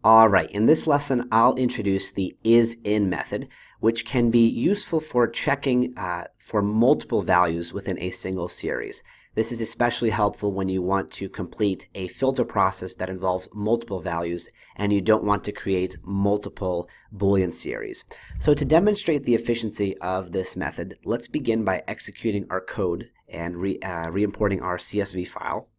All right, in this lesson, I'll introduce the isin method, which can be useful for checking for multiple values within a single series. This is especially helpful when you want to complete a filter process that involves multiple values and you don't want to create multiple Boolean series. So to demonstrate the efficiency of this method, let's begin by executing our code and re-importing our CSV file.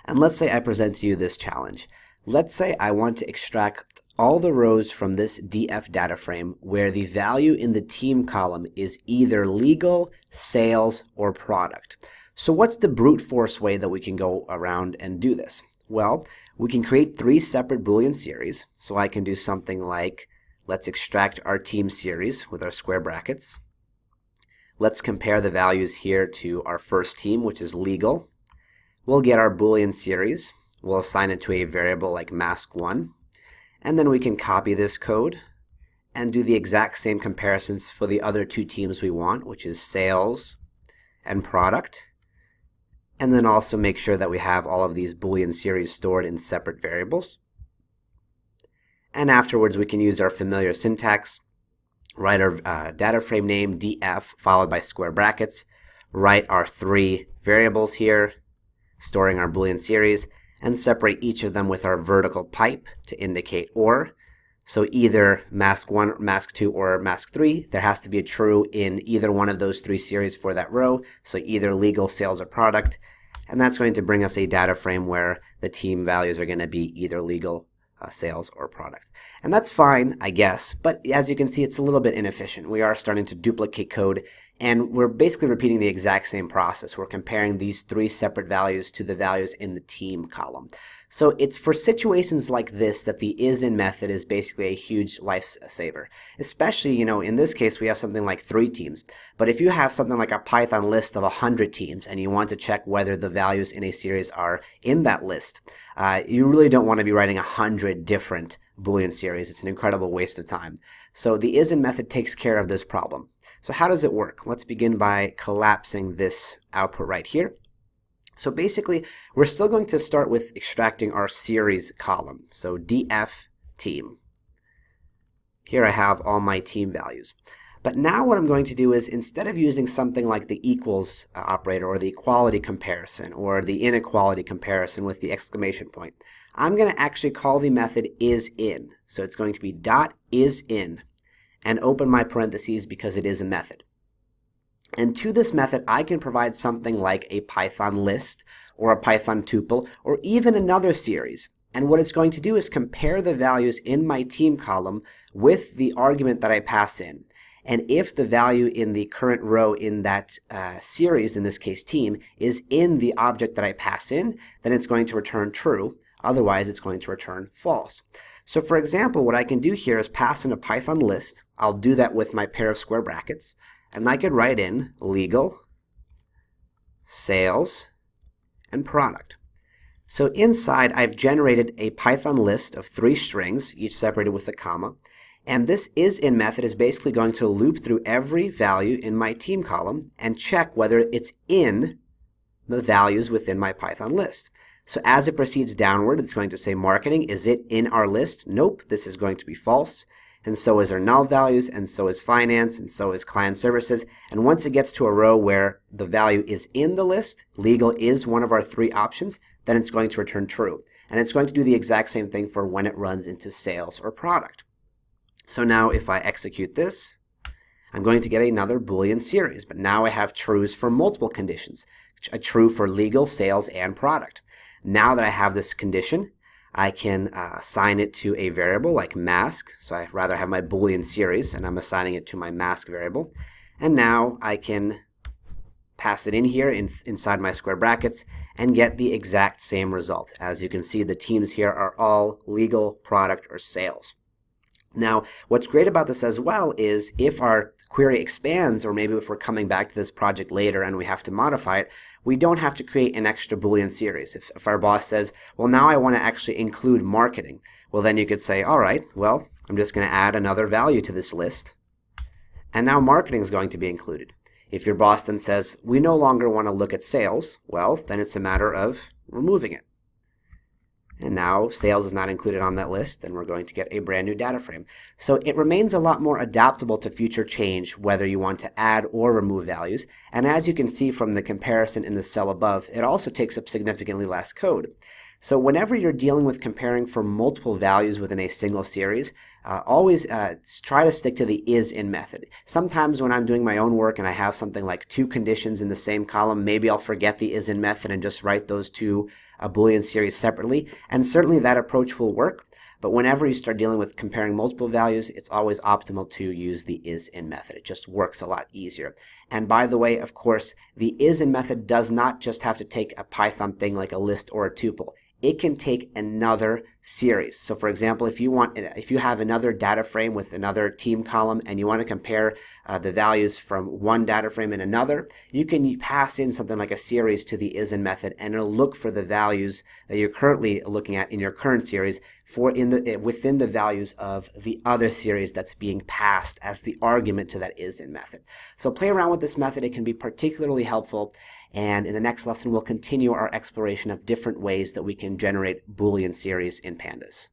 And let's say I present to you this challenge. Let's say I want to extract all the rows from this DF data frame where the value in the team column is either legal, sales, or product. So what's the brute force way that we can go around and do this? Well, we can create 3 separate Boolean series. So I can do something like, let's extract our team series with our square brackets. Let's compare the values here to our first team, which is legal. We'll get our Boolean series. We'll assign it to a variable like mask1, and then we can copy this code and do the exact same comparisons for the other 2 teams we want, which is sales and product, and then also make sure that we have all of these Boolean series stored in separate variables. And afterwards we can use our familiar syntax, write our data frame name df followed by square brackets, write our 3 variables here, storing our Boolean series, and separate each of them with our vertical pipe to indicate OR. So either mask1, mask2, or mask3, there has to be a true in either one of those 3 series for that row, so either legal, sales, or product. And that's going to bring us a data frame where the team values are going to be either legal, sales, or product. And that's fine, I guess, but as you can see, it's a little bit inefficient. We are starting to duplicate code, and we're basically repeating the exact same process. We're comparing these 3 separate values to the values in the team column. So it's for situations like this that the isin method is basically a huge lifesaver. Especially, in this case, we have something like 3 teams. But if you have something like a Python list of 100 teams and you want to check whether the values in a series are in that list, you really don't want to be writing 100 different Boolean series. It's an incredible waste of time. So the isin method takes care of this problem. So how does it work? Let's begin by collapsing this output right here. So basically, we're still going to start with extracting our series column. So df team. Here I have all my team values. But now what I'm going to do is, instead of using something like the equals operator or the equality comparison or the inequality comparison with the exclamation point, I'm going to actually call the method isin. So it's going to be .isin and open my parentheses because it is a method. And to this method, I can provide something like a Python list or a Python tuple or even another series. And what it's going to do is compare the values in my team column with the argument that I pass in. And if the value in the current row in that series, in this case team, is in the object that I pass in, then it's going to return true. Otherwise, it's going to return false. So for example, what I can do here is pass in a Python list. I'll do that with my pair of square brackets. And I could write in legal, sales, and product. So inside, I've generated a Python list of 3 strings, each separated with a comma. And this isin method is basically going to loop through every value in my team column and check whether it's in the values within my Python list. So as it proceeds downward, it's going to say marketing. Is it in our list? Nope, this is going to be false. And so is our null values, and so is finance, and so is client services. And once it gets to a row where the value is in the list, legal is one of our 3 options, then it's going to return true. And it's going to do the exact same thing for when it runs into sales or product. So now if I execute this, I'm going to get another Boolean series, but now I have trues for multiple conditions, a true for legal, sales, and product. Now that I have this condition, I can assign it to a variable like mask. So I rather have my Boolean series, and I'm assigning it to my mask variable. And now I can pass it in here inside my square brackets and get the exact same result. As you can see, the teams here are all legal, product, or sales. Now, what's great about this as well is if our query expands, or maybe if we're coming back to this project later and we have to modify it, we don't have to create an extra Boolean series. If our boss says, well, now I want to actually include marketing, well, then you could say, all right, well, I'm just going to add another value to this list, and now marketing is going to be included. If your boss then says, we no longer want to look at sales, well, then it's a matter of removing it. And now sales is not included on that list, and we're going to get a brand new data frame. So it remains a lot more adaptable to future change, whether you want to add or remove values. And as you can see from the comparison in the cell above, it also takes up significantly less code. So whenever you're dealing with comparing for multiple values within a single series, always try to stick to the isin method. Sometimes when I'm doing my own work and I have something like 2 conditions in the same column, maybe I'll forget the isin method and just write those 2 Boolean series separately, and certainly that approach will work. But whenever you start dealing with comparing multiple values, it's always optimal to use the isin method. It just works a lot easier. And by the way, of course, the isin method does not just have to take a Python thing like a list or a tuple. It can take another series. So for example, if you have another data frame with another team column and you want to compare the values from one data frame and another, you can pass in something like a series to the isin method, and it'll look for the values that you're currently looking at in your current series within the values of the other series that's being passed as the argument to that isin method. So play around with this method. It can be particularly helpful. And in the next lesson, we'll continue our exploration of different ways that we can generate Boolean series in Pandas.